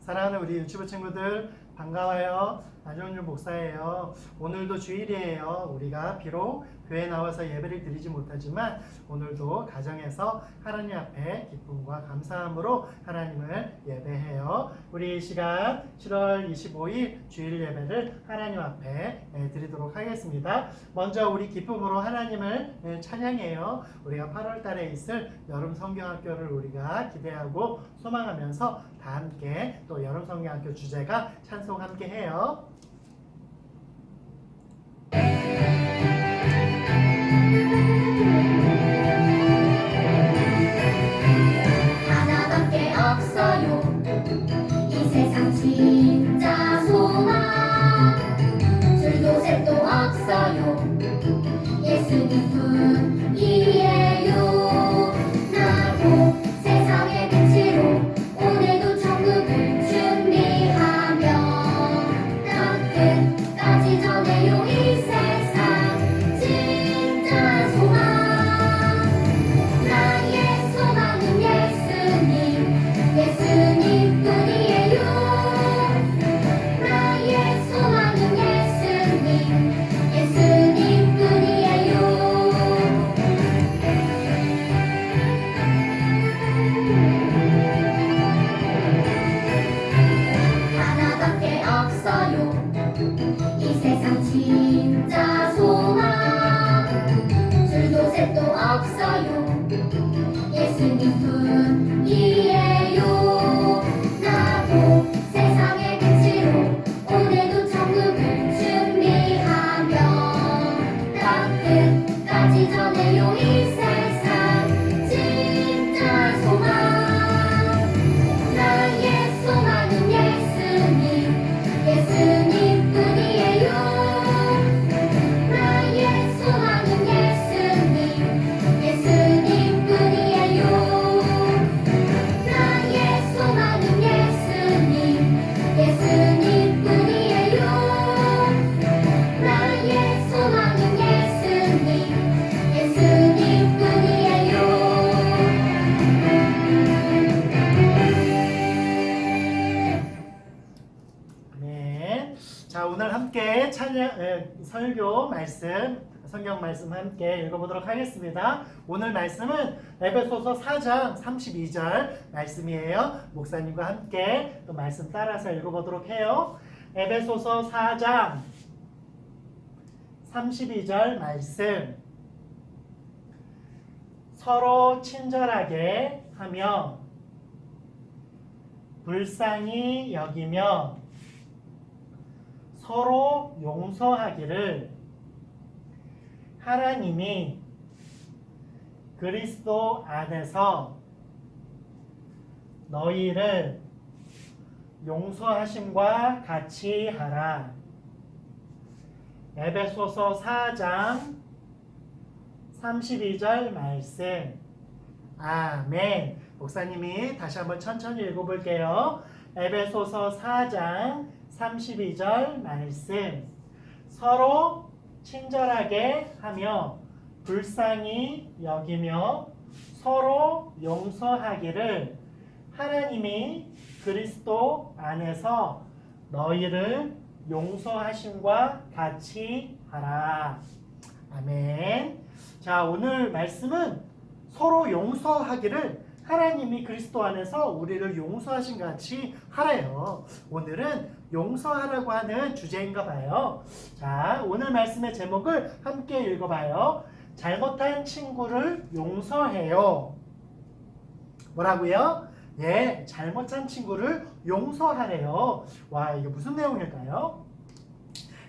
사랑하는 우리 유치부 친구들 반가워요. 안정준 목사예요. 오늘도 주일이에요. 우리가 비록 교회에 나와서 예배를 드리지 못하지만 오늘도 가정에서 하나님 앞에 기쁨과 감사함으로 하나님을 예배해요. 우리 이 시간 7월 25일 주일 예배를 하나님 앞에 드리도록 하겠습니다. 먼저 우리 기쁨으로 하나님을 찬양해요. 우리가 8월 달에 있을 여름 성경학교를 우리가 기대하고 소망하면서 다 함께 또 여름 성경학교 주제가 찬송 함께 해요. 하나밖에 없어요. 이 세상 진짜 소망 둘도 셋도 없어요. 예수님 뿐이에요. 나도 세상의 빛으로 오늘도 천국을 준비하며 끝까지 전해요. 이 세상 진짜 소망 나의 소망은 예수님 뿐이에요. 나의 소망은 예수님 뿐이에요. 하나밖에 없어요. 이 세상 진짜 소망 둘도 셋도 없어요. 예수님 뿐이에요. 나도 세상의 빛으로 오늘도 천국을 준비하며 끝까지 전해요. 이 세상 진짜 소망 나의 소망은 예수님 뿐이에요. 나의 소망은 예수님 뿐이에요. 나의 소망은 예수님 뿐이에요. 나의 소망은 예수님 뿐이에요. 네. 자, 오늘 함께 설교 말씀, 성경 말씀 함께 읽어보도록 하겠습니다. 오늘 말씀은 에베소서 4장 32절 말씀이에요. 목사님과 함께 또 말씀 따라서 읽어보도록 해요. 에베소서 4장 32절 말씀. 서로 친절하게 하며 불쌍히 여기며 서로 용서하기를 하나님이 그리스도 안에서 너희를 용서하심과 같이 하라. 에베소서 4장 32절 말씀. 아멘. 목사님이 다시 한번 천천히 읽어볼게요. 에베소서 4장 32절 말씀. 서로 친절하게 하며 불쌍히 여기며 서로 용서하기를 하나님이 그리스도 안에서 너희를 용서하심과 같이 하라. 아멘. 자, 오늘 말씀은 서로 용서하기를 하나님이 그리스도 안에서 우리를 용서하신 같이 하래요. 오늘은 용서하라고 하는 주제인가 봐요. 자, 오늘 말씀의 제목을 함께 읽어봐요. 잘못한 친구를 용서해요. 뭐라고요? 예, 잘못한 친구를 용서하래요. 와, 이게 무슨 내용일까요?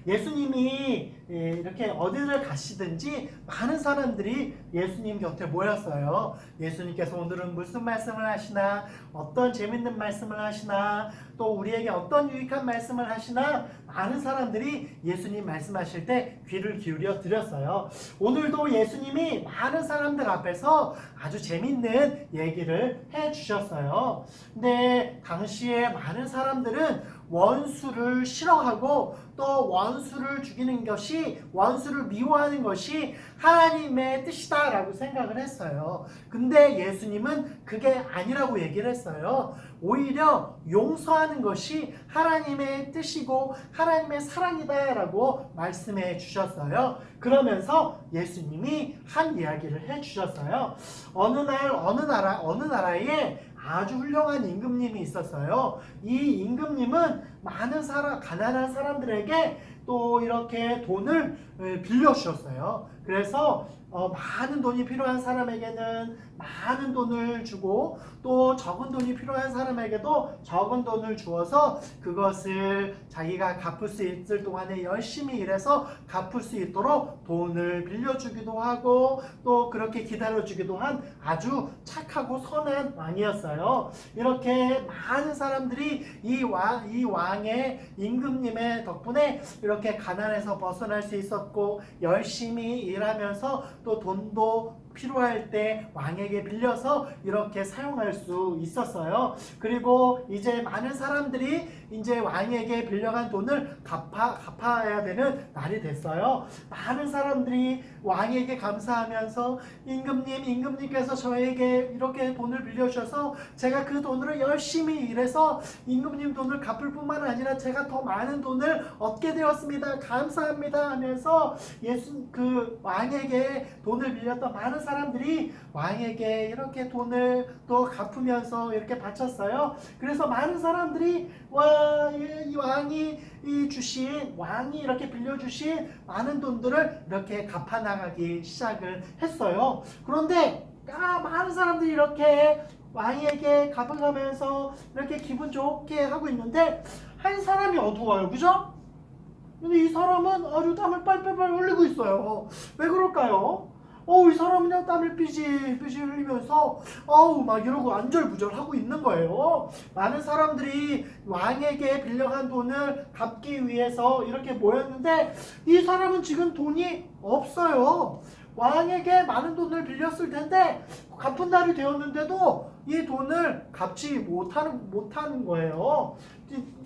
예수님이 이렇게 어디를 가시든지 많은 사람들이 예수님 곁에 모였어요. 예수님께서 오늘은 무슨 말씀을 하시나, 어떤 재밌는 말씀을 하시나, 또 우리에게 어떤 유익한 말씀을 하시나, 많은 사람들이 예수님 말씀하실 때 귀를 기울여 드렸어요. 오늘도 예수님이 많은 사람들 앞에서 아주 재밌는 얘기를 해 주셨어요. 근데 당시에 많은 사람들은 원수를 싫어하고 또 원수를 죽이는 것이 것이 원수를 미워하는 것이 하나님의 뜻이다라고 생각을 했어요. 근데 예수님은 그게 아니라고 얘기를 했어요. 오히려 용서하는 것이 하나님의 뜻이고 하나님의 사랑이다라고 말씀해 주셨어요. 그러면서 예수님이 한 이야기를 해 주셨어요. 어느 나라에 아주 훌륭한 임금님이 있었어요. 이 임금님은 많은 가난한 사람들에게 또 이렇게 돈을 빌려 주셨어요. 그래서 많은 돈이 필요한 사람에게는 많은 돈을 주고 또 적은 돈이 필요한 사람에게도 적은 돈을 주어서 그것을 자기가 갚을 수 있을 동안에 열심히 일해서 갚을 수 있도록 돈을 빌려주기도 하고 또 그렇게 기다려주기도 한 아주 착하고 선한 왕이었어요. 이렇게 많은 사람들이 이 왕의 임금님의 덕분에 이렇게 가난에서 벗어날 수 있었고 열심히 일하면서 또 돈도 필요할 때 왕에게 빌려서 이렇게 사용할 수 있었어요. 그리고 이제 많은 사람들이 이제 왕에게 빌려간 돈을 갚아야 되는 날이 됐어요. 많은 사람들이 왕에게 감사하면서 임금님께서 저에게 이렇게 돈을 빌려주셔서 제가 그 돈으로 열심히 일해서 임금님 돈을 갚을 뿐만 아니라 제가 더 많은 돈을 얻게 되었습니다. 감사합니다 하면서 그 왕에게 돈을 빌렸던 많은 사람들이 왕에게 이렇게 돈을 또 갚으면서 이렇게 바쳤어요. 그래서 많은 사람들이 이 왕이 이렇게 빌려주신 많은 돈들을 이렇게 갚아나가기 시작을 했어요. 그런데 많은 사람들이 이렇게 왕에게 갚아가면서 이렇게 기분 좋게 하고 있는데 한 사람이 어두워요. 그죠? 근데 이 사람은 아주 땀을 빨빨빨 흘리고 있어요. 왜 그럴까요? 이 사람은 그냥 땀을 삐질 흘리면서 막 이러고 안절부절하고 있는 거예요. 많은 사람들이 왕에게 빌려간 돈을 갚기 위해서 이렇게 모였는데 이 사람은 지금 돈이 없어요. 왕에게 많은 돈을 빌렸을 텐데 갚은 날이 되었는데도 이 돈을 갚지 못하는 거예요.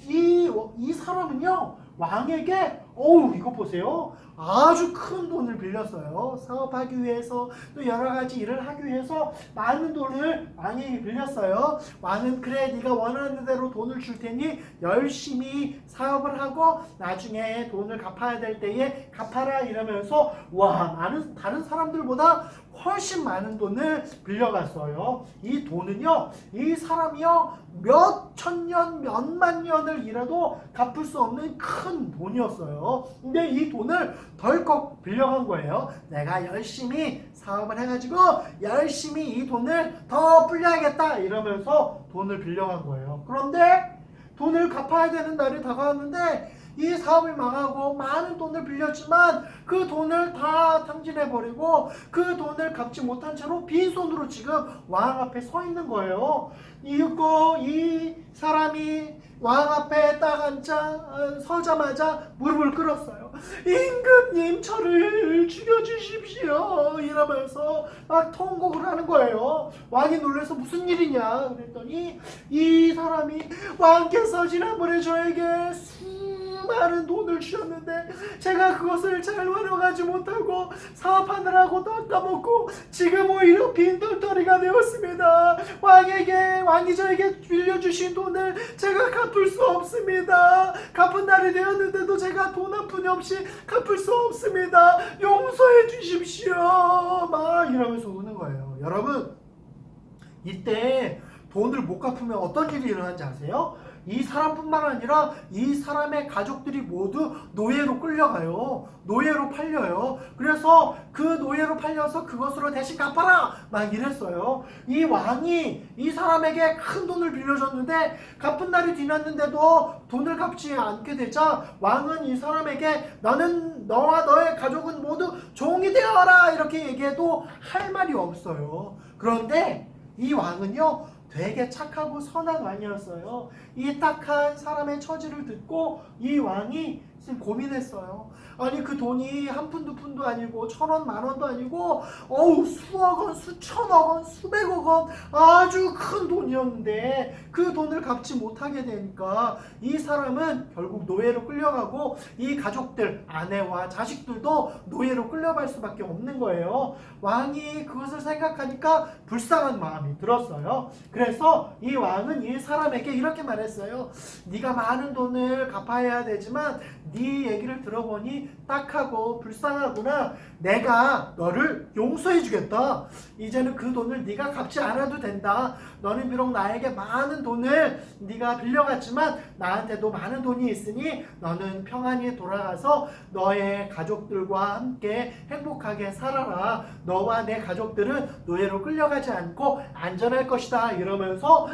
이 사람은요 왕에게 이거 보세요. 아주 큰 돈을 빌렸어요. 사업하기 위해서 또 여러 가지 일을 하기 위해서 많은 돈을 왕에게 빌렸어요. 왕은 그래 네가 원하는 대로 돈을 줄 테니 열심히 사업을 하고 나중에 돈을 갚아야 될 때에 갚아라 이러면서 다른 사람들보다 훨씬 많은 돈을 빌려갔어요. 이 돈은요 이 사람이요 몇 천년 몇만 년을 일해도 갚을 수 없는 큰 돈이었어요. 근데 이 돈을 덜컥 빌려간 거예요. 내가 열심히 사업을 해가지고 열심히 이 돈을 더 불려야겠다 이러면서 돈을 빌려간 거예요. 그런데 돈을 갚아야 되는 날이 다가왔는데 이 사업을 망하고 많은 돈을 빌렸지만 그 돈을 다 탕진해버리고 그 돈을 갚지 못한 채로 빈손으로 지금 왕 앞에 서 있는 거예요. 이 사람이 왕 앞에 딱 서자마자 무릎을 꿇었어요. 임금님 저를 죽여주십시오 이러면서 막 통곡을 하는 거예요. 왕이 놀라서 무슨 일이냐 그랬더니 이 사람이 왕께서 지난번에 저에게 수많은 돈을 주셨는데 제가 그것을 잘 활용하지 못하고 사업하느라고 다 까먹고 지금 오히려 빈털터리가 되었습니다. 왕이 저에게 빌려주신 돈을 제가 갚을 수 없습니다. 갚은 날이 되었는데도 제가 돈 한 푼이 없이 갚을 수 없습니다. 용서해 주십시오. 막 이러면서 우는 거예요. 여러분 이때 돈을 못 갚으면 어떤 일이 일어나는지 아세요? 이 사람뿐만 아니라 이 사람의 가족들이 모두 노예로 끌려가요. 노예로 팔려요. 그래서 그 노예로 팔려서 그것으로 대신 갚아라 막 이랬어요. 이 왕이 이 사람에게 큰 돈을 빌려줬는데 갚은 날이 지났는데도 돈을 갚지 않게 되자 왕은 이 사람에게 너와 너의 가족은 모두 종이 되어라 이렇게 얘기해도 할 말이 없어요. 그런데 이 왕은요 되게 착하고 선한 왕이었어요. 이 딱한 사람의 처지를 듣고 이 왕이 지금 고민했어요. 아니 그 돈이 한 푼 두 푼도 아니고 1,000원, 10,000원도 아니고 수억 원, 수천억 원, 수백억 원 아주 큰 돈이었는데 그 돈을 갚지 못하게 되니까 이 사람은 결국 노예로 끌려가고 이 가족들, 아내와 자식들도 노예로 끌려갈 수밖에 없는 거예요. 왕이 그것을 생각하니까 불쌍한 마음이 들었어요. 그래서 이 왕은 이 사람에게 이렇게 말했어요. 네가 많은 돈을 갚아야 되지만 네 얘기를 들어보니 딱하고 불쌍하구나. 내가 너를 용서해 주겠다. 이제는 그 돈을 네가 갚지 않아도 된다. 너는 비록 나에게 많은 돈을 네가 빌려갔지만 나한테도 많은 돈이 있으니 너는 평안히 돌아가서 너의 가족들과 함께 행복하게 살아라. 너와 내 가족들은 노예로 끌려가지 않고 안전할 것이다. 이러면서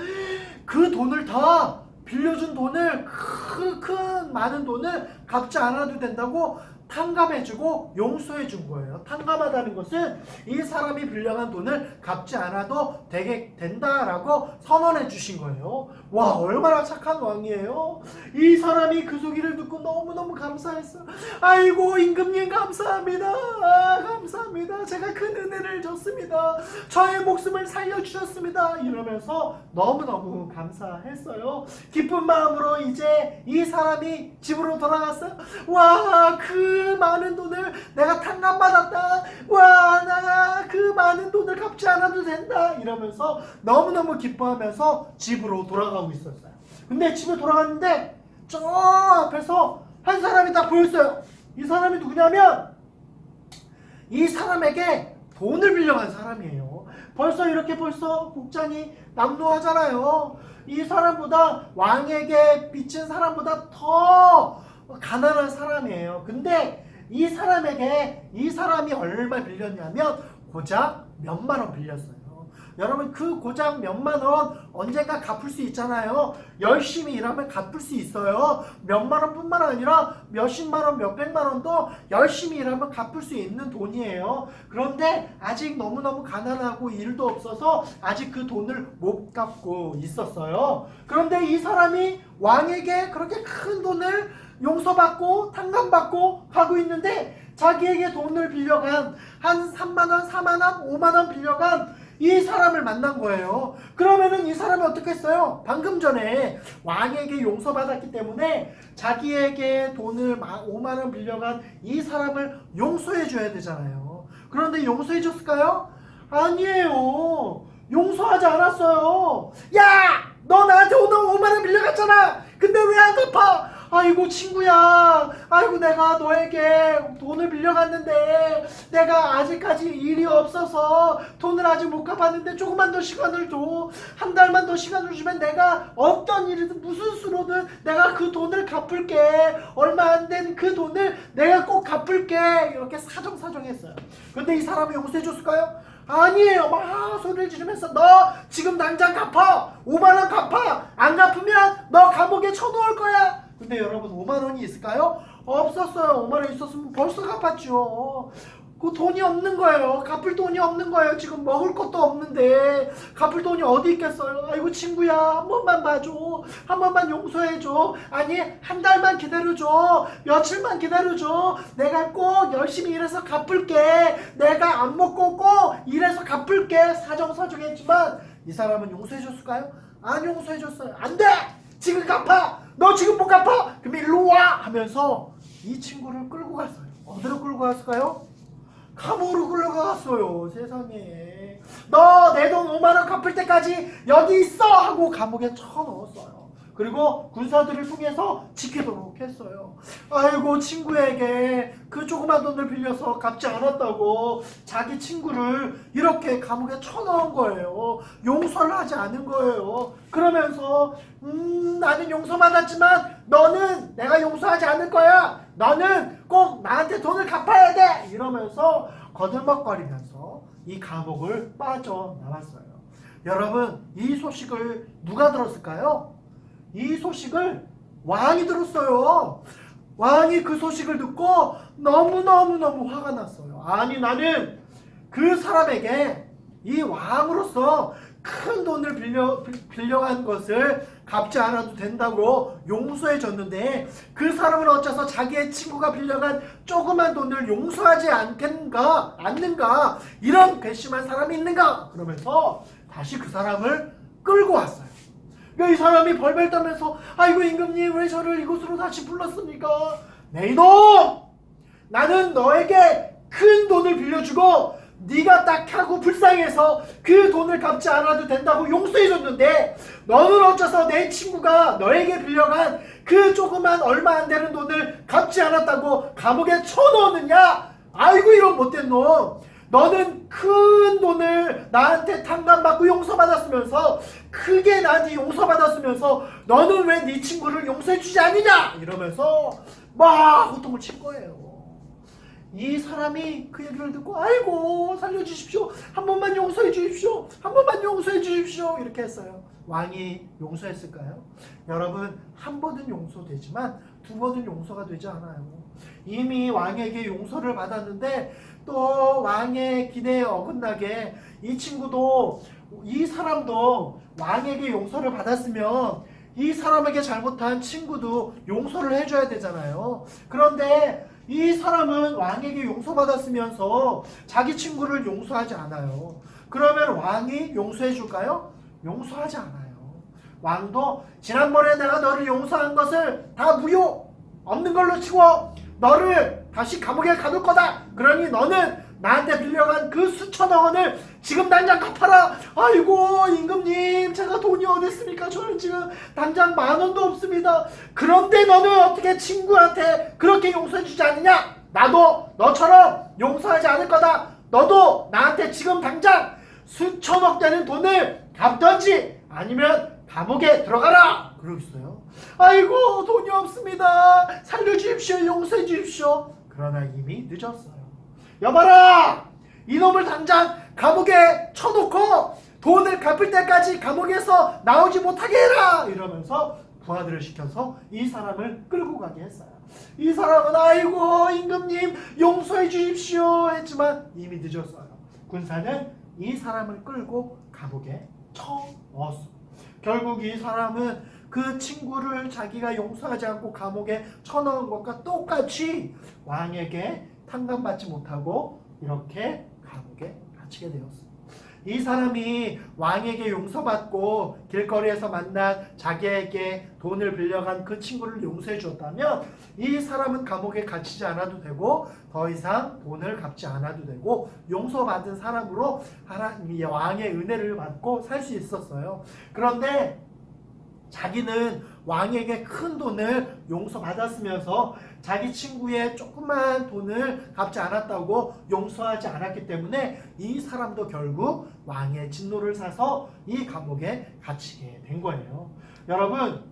그 돈을 다 빌려준 돈을 큰 많은 돈을 갚지 않아도 된다고 탕감해주고 용서해준 거예요. 탕감하다는 것은 이 사람이 빌려간 돈을 갚지 않아도 되게 된다라고 선언해 주신 거예요. 와, 얼마나 착한 왕이에요. 이 사람이 그 소리를 듣고 너무너무 감사했어요. 아이고 임금님 감사합니다. 감사합니다. 제가 큰 은혜를 줬습니다. 저의 목숨을 살려주셨습니다. 이러면서 너무너무 감사했어요. 기쁜 마음으로 이제 이 사람이 집으로 돌아갔어요. 와, 그 많은 돈을 내가 탕감받았다. 와, 나 그 많은 돈을 갚지 않아도 된다. 이러면서 너무너무 기뻐하면서 집으로 돌아가고 있었어요. 근데 집에 돌아갔는데 저 앞에서 한 사람이 딱 보였어요. 이 사람이 누구냐면 이 사람에게 돈을 빌려간 사람이에요. 벌써 복장이 남루하잖아요. 이 사람보다 왕에게 빚진 사람보다 더 가난한 사람이에요. 근데 이 사람에게 이 사람이 얼마 빌렸냐면 고작 몇만 원 빌렸어요. 여러분 그 고작 몇만 원 언젠가 갚을 수 있잖아요. 열심히 일하면 갚을 수 있어요. 몇만 원뿐만 아니라 몇십만 원, 몇백만 원도 열심히 일하면 갚을 수 있는 돈이에요. 그런데 아직 너무너무 가난하고 일도 없어서 아직 그 돈을 못 갚고 있었어요. 그런데 이 사람이 왕에게 그렇게 큰 돈을 용서받고 탕감받고 가고 있는데 자기에게 돈을 빌려간 한 3만원, 4만원, 5만원 빌려간 이 사람을 만난 거예요. 그러면은 이 사람이 어떻게 했어요? 방금 전에 왕에게 용서받았기 때문에 자기에게 돈을 5만원 빌려간 이 사람을 용서해 줘야 되잖아요. 그런데 용서해 줬을까요? 아니에요. 용서하지 않았어요. 야! 너 나한테 오늘 5만원 빌려갔잖아. 근데 왜 안 갚아? 아이고 친구야, 아이고 내가 너에게 돈을 빌려갔는데 내가 아직까지 일이 없어서 돈을 아직 못 갚았는데 조금만 더 시간을 줘. 한 달만 더 시간을 주면 내가 어떤 일이든 무슨 수로든 내가 그 돈을 갚을게. 얼마 안 된 그 돈을 내가 꼭 갚을게. 이렇게 사정사정했어요. 근데 이 사람이 용서해 줬을까요? 아니에요. 막 소리를 지르면서 너 지금 당장 갚아. 5만원 갚아. 안 갚으면 너 감옥에 쳐넣을 거야. 근데 여러분 5만원이 있을까요? 없었어요. 5만원 있었으면 벌써 갚았죠. 그 돈이 없는 거예요. 갚을 돈이 없는 거예요. 지금 먹을 것도 없는데 갚을 돈이 어디 있겠어요. 아이고 친구야, 한 번만 봐줘. 한 번만 용서해줘. 아니 한 달만 기다려줘. 며칠만 기다려줘. 내가 꼭 열심히 일해서 갚을게. 내가 안 먹고 꼭 일해서 갚을게. 사정사정했지만 이 사람은 용서해줬을까요? 안 용서해줬어요. 안 돼! 지금 갚아! 너 지금 못 갚아? 그럼 일로 와! 하면서 이 친구를 끌고 갔어요. 어디로 끌고 갔을까요? 감옥으로 끌려갔어요. 세상에. 너 내 돈 5만원 갚을 때까지 여기 있어! 하고 감옥에 쳐넣었어요. 그리고 군사들을 통해서 지키도록 했어요. 아이고 친구에게 그 조그만 돈을 빌려서 갚지 않았다고 자기 친구를 이렇게 감옥에 쳐넣은 거예요. 용서를 하지 않은 거예요. 그러면서 나는 용서받았지만 너는 내가 용서하지 않을 거야. 너는 꼭 나한테 돈을 갚아야 돼. 이러면서 거들먹거리면서 이 감옥을 빠져나왔어요. 여러분 이 소식을 누가 들었을까요? 이 소식을 왕이 들었어요. 왕이 그 소식을 듣고 너무너무 화가 났어요. 아니 나는 그 사람에게 이 왕으로서 큰 돈을 빌려간 것을 갚지 않아도 된다고 용서해 줬는데 그 사람은 어째서 자기의 친구가 빌려간 조그만 돈을 용서하지 않는가 이런 괘씸한 사람이 있는가 그러면서 다시 그 사람을 끌고 왔어요. 그러니까 이 사람이 벌벌 떨면서 아이고 임금님 왜 저를 이곳으로 다시 불렀습니까? 내 이놈! 나는 너에게 큰 돈을 빌려주고 네가 딱하고 불쌍해서 그 돈을 갚지 않아도 된다고 용서해줬는데 너는 어째서 내 친구가 너에게 빌려간 그 조그만 얼마 안 되는 돈을 갚지 않았다고 감옥에 쳐넣느냐? 아이고 이런 못된 놈! 너는 큰 돈을 나한테 탕감받고 용서받았으면서 크게 나한테 용서받았으면서 너는 왜 네 친구를 용서해주지 않느냐? 이러면서 막 호통을 친 거예요. 이 사람이 그 얘기를 듣고 아이고 살려주십시오. 한 번만 용서해 주십시오. 한 번만 용서해 주십시오. 이렇게 했어요. 왕이 용서했을까요? 여러분 한 번은 용서되지만 두 번은 용서가 되지 않아요. 이미 왕에게 용서를 받았는데 또 왕의 기대에 어긋나게 이 친구도 이 사람도 왕에게 용서를 받았으면 이 사람에게 잘못한 친구도 용서를 해줘야 되잖아요. 그런데 이 사람은 왕에게 용서받았으면서 자기 친구를 용서하지 않아요. 그러면 왕이 용서해 줄까요? 용서하지 않아요. 왕도 지난번에 내가 너를 용서한 것을 다 무효 없는 걸로 치고 너를 다시 감옥에 가둘 거다. 그러니 너는 나한테 빌려간 그 수천억 원을 지금 당장 갚아라. 아이고 임금님 제가 돈이 어디 있습니까? 저는 지금 당장 10,000원도 없습니다. 그런데 너는 어떻게 친구한테 그렇게 용서해 주지 않느냐? 나도 너처럼 용서하지 않을 거다. 너도 나한테 지금 당장 수천억 되는 돈을 갚던지 아니면 감옥에 들어가라. 그러고 있어요. 아이고 돈이 없습니다. 살려주십시오. 용서해 주십시오. 그러나 이미 늦었어요. 여봐라! 이놈을 당장 감옥에 쳐놓고 돈을 갚을 때까지 감옥에서 나오지 못하게 해라! 이러면서 부하들을 시켜서 이 사람을 끌고 가게 했어요. 이 사람은 아이고 임금님 용서해 주십시오 했지만 이미 늦었어요. 군사는 이 사람을 끌고 감옥에 쳐넣었어요. 결국 이 사람은 그 친구를 자기가 용서하지 않고 감옥에 쳐넣은 것과 똑같이 왕에게 탕감받지 못하고 이렇게 감옥에 갇히게 되었습니다. 이 사람이 왕에게 용서받고 길거리에서 만난 자기에게 돈을 빌려간 그 친구를 용서해 줬다면 이 사람은 감옥에 갇히지 않아도 되고 더 이상 돈을 갚지 않아도 되고 용서받은 사람으로 하나님의 왕의 은혜를 받고 살 수 있었어요. 그런데 자기는 왕에게 큰 돈을 용서받았으면서 자기 친구의 조그만 돈을 갚지 않았다고 용서하지 않았기 때문에 이 사람도 결국 왕의 진노를 사서 이 감옥에 갇히게 된 거예요. 여러분,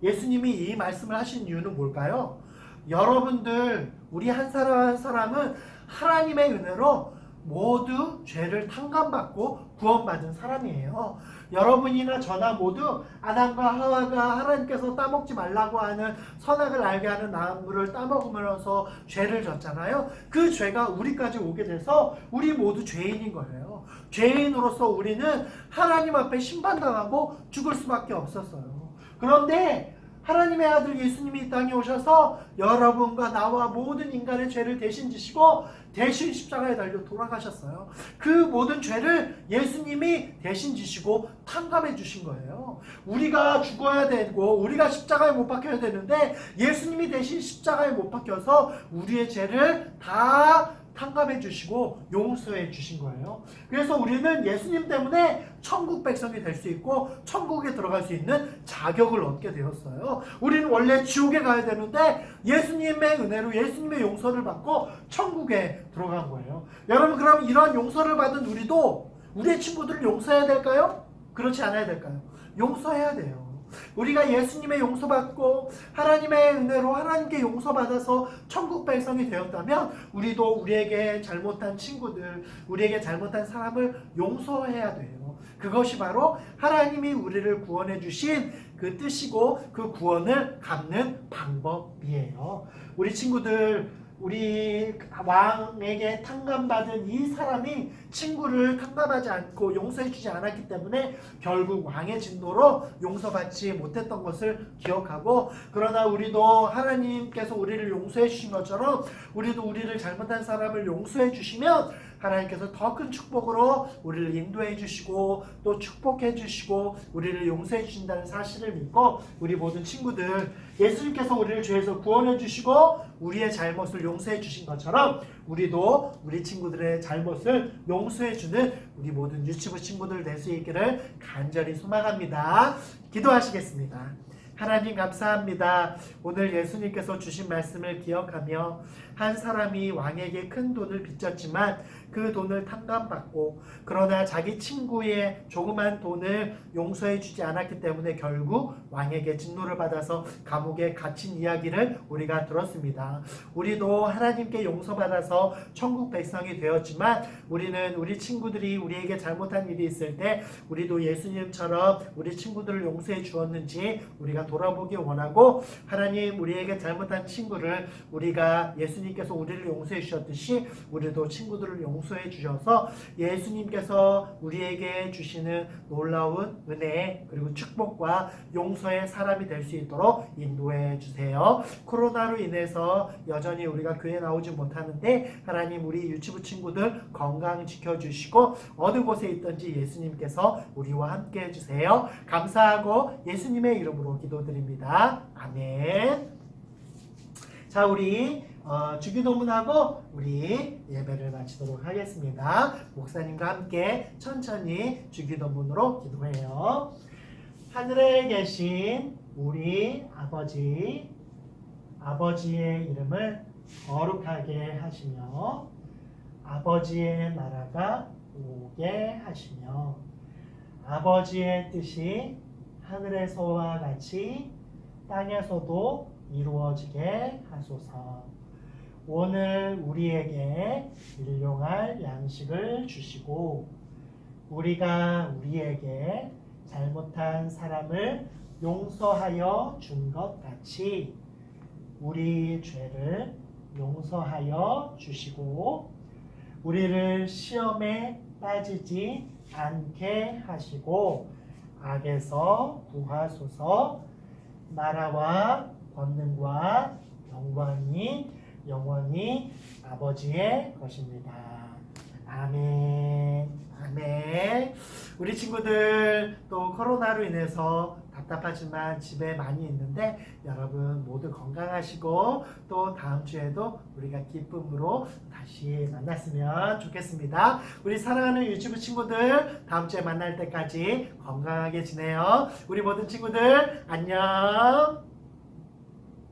예수님이 이 말씀을 하신 이유는 뭘까요? 여러분들, 우리 한 사람 한 사람은 하나님의 은혜로 모두 죄를 탕감받고 구원받은 사람이에요. 여러분이나 저나 모두 아담과 하와가 하나님께서 따먹지 말라고 하는 선악을 알게 하는 나무를 따먹으면서 죄를 졌잖아요. 그 죄가 우리까지 오게 돼서 우리 모두 죄인인 거예요. 죄인으로서 우리는 하나님 앞에 심판당하고 죽을 수밖에 없었어요. 그런데 하나님의 아들 예수님이 이 땅에 오셔서 여러분과 나와 모든 인간의 죄를 대신 지시고 대신 십자가에 달려 돌아가셨어요. 그 모든 죄를 예수님이 대신 지시고 탕감해 주신 거예요. 우리가 죽어야 되고 우리가 십자가에 못 박혀야 되는데 예수님이 대신 십자가에 못 박혀서 우리의 죄를 다 탕감해 주시고 용서해 주신 거예요. 그래서 우리는 예수님 때문에 천국 백성이 될 수 있고 천국에 들어갈 수 있는 자격을 얻게 되었어요. 우리는 원래 지옥에 가야 되는데 예수님의 은혜로 예수님의 용서를 받고 천국에 들어간 거예요. 여러분, 그럼 이런 용서를 받은 우리도 우리의 친구들을 용서해야 될까요? 그렇지 않아야 될까요? 용서해야 돼요. 우리가 예수님의 용서받고 하나님의 은혜로 하나님께 용서받아서 천국 백성이 되었다면 우리도 우리에게 잘못한 친구들, 우리에게 잘못한 사람을 용서해야 돼요. 그것이 바로 하나님이 우리를 구원해 주신 그 뜻이고 그 구원을 갚는 방법이에요. 우리 친구들 우리 왕에게 탕감받은 이 사람이 친구를 탕감하지 않고 용서해주지 않았기 때문에 결국 왕의 진노로 용서받지 못했던 것을 기억하고, 그러나 우리도 하나님께서 우리를 용서해 주신 것처럼 우리도 우리를 잘못한 사람을 용서해 주시면 하나님께서 더 큰 축복으로 우리를 인도해 주시고 또 축복해 주시고 우리를 용서해 주신다는 사실을 믿고, 우리 모든 친구들, 예수님께서 우리를 죄에서 구원해 주시고 우리의 잘못을 용서해 주신 것처럼 우리도 우리 친구들의 잘못을 용서해 주는 우리 모든 유치부 친구들 될 수 있기를 간절히 소망합니다. 기도하시겠습니다. 하나님 감사합니다. 오늘 예수님께서 주신 말씀을 기억하며 한 사람이 왕에게 큰 돈을 빚졌지만 그 돈을 탕감받고, 그러나 자기 친구의 조그만 돈을 용서해 주지 않았기 때문에 결국 왕에게 진노를 받아서 감옥에 갇힌 이야기를 우리가 들었습니다. 우리도 하나님께 용서받아서 천국 백성이 되었지만 우리는 우리 친구들이 우리에게 잘못한 일이 있을 때 우리도 예수님처럼 우리 친구들을 용서해 주었는지 우리가 돌아보기 원하고, 하나님 우리에게 잘못한 친구를 우리가 예수님께서 우리를 용서해 주셨듯이 우리도 친구들을 용서해 주셔서 예수님께서 우리에게 주시는 놀라운 은혜 그리고 축복과 용서의 사람이 될 수 있도록 인도해 주세요. 코로나로 인해서 여전히 우리가 교회 나오지 못하는데 하나님 우리 유치부 친구들 건강 지켜주시고 어느 곳에 있든지 예수님께서 우리와 함께 해주세요. 감사하고 예수님의 이름으로 기도드립니다. 아멘. 자, 우리 주기도문하고 우리 예배를 마치도록 하겠습니다. 목사님과 함께 천천히 주기도문으로 기도해요. 하늘에 계신 우리 아버지의 이름을 거룩하게 하시며 아버지의 나라가 오게 하시며 아버지의 뜻이 하늘에서와 같이 땅에서도 이루어지게 하소서. 오늘 우리에게 일용할 양식을 주시고 우리가 우리에게 잘못한 사람을 용서하여 준 것 같이 우리 죄를 용서하여 주시고 우리를 시험에 빠지지 않게 하시고 악에서 구하소서. 나라와 권능과 영광이 영원히 아버지의 것입니다. 아멘. 아멘. 우리 친구들 또 코로나로 인해서 답답하지만 집에 많이 있는데 여러분 모두 건강하시고 또 다음 주에도 우리가 기쁨으로 다시 만났으면 좋겠습니다. 우리 사랑하는 유치부 친구들 다음 주에 만날 때까지 건강하게 지내요. 우리 모든 친구들 안녕.